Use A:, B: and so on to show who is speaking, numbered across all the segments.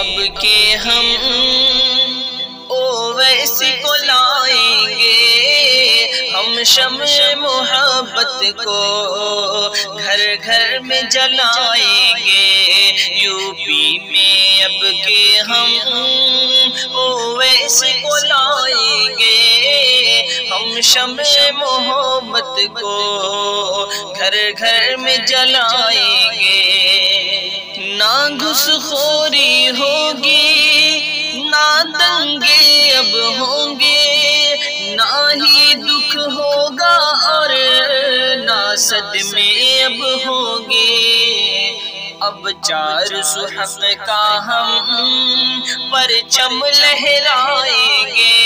A: اب کے ہم اویس کو لائیں گے، ہم شمع محبت کو گھر گھر میں جلائیں گے۔ یو پی میں اب کے ہم اویس کو لائیں گے، ہم شمع محبت کو گھر گھر میں جلائیں گے۔ نہ گھس خوری ہوگی، نہ دنگے اب ہوں گے، نہ ہی دکھ ہوگا اور نہ صدمے اب ہوں گے۔ اب چار سو حق کا ہم پرچم لہرائیں گے،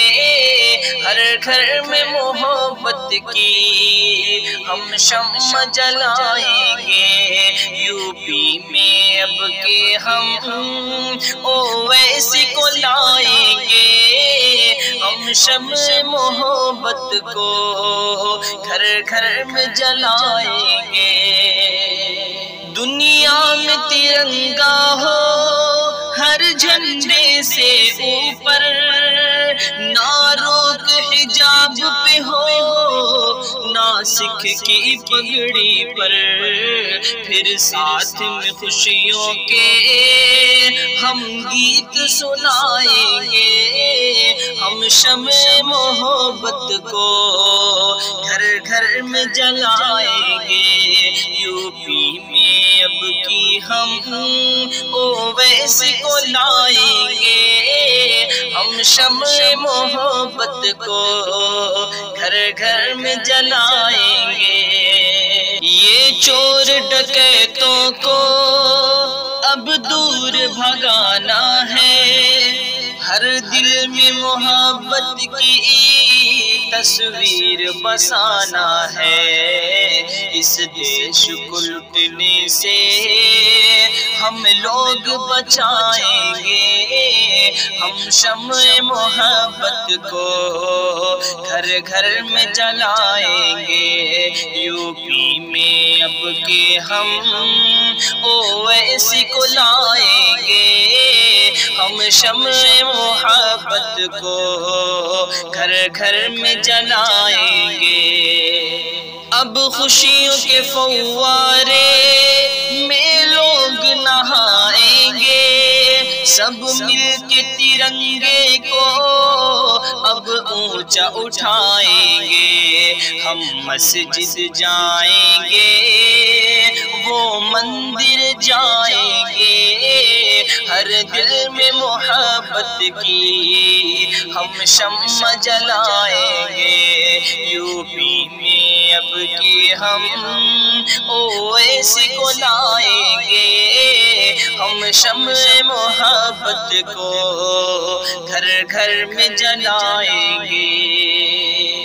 A: ہر گھر میں محبت کی ہم شمع جلائیں گے۔ یو پی میں اب کے ہم اویس کو لائیں گے، ہم شمع محبت کو گھر گھر میں جلائیں گے۔ دنیا میں ترنگا ہو ہر جھنڈے سے اوپر، نہ روک حجاب پہ ہو نہ سکھ کی پگڑی پر، پھر ساتھ میں خوشیوں کے ہم گیت سنائیں گے، ہم شمع محبت کو گھر گھر میں جلائیں گے۔ یو پی میں اب کی ہم اویس کو لائیں گے، ہم شمع محبت کو گھر گھر میں جلائیں گے۔ یہ چور ڈکیتوں کو اب دور بھگانا ہے، ہر دل میں محبت کی تصویر بسانا ہے۔ اس دیش کو لٹنے سے ہم لوگ بچائیں گے، ہم شمع محبت کو گھر گھر میں جلائیں گے۔ یو پی میں اب کے ہم اویس کو لائیں گے، ہم شمع محبت کو گھر گھر میں جلائیں گے۔ اب خوشیوں کے فوارے میں لوگ نہائیں گے، سب مل کے ترنگے کو اب اونچا اٹھائیں گے۔ ہم مسجد جائیں گے، وہ مندر جائیں گے، ہر دل میں محبت کی ہم شمع جلائیں گے۔ یو پی میں اب کی ہم اویس کو لائیں گے، ہم شمع محبت کو گھر گھر میں جلائیں گے۔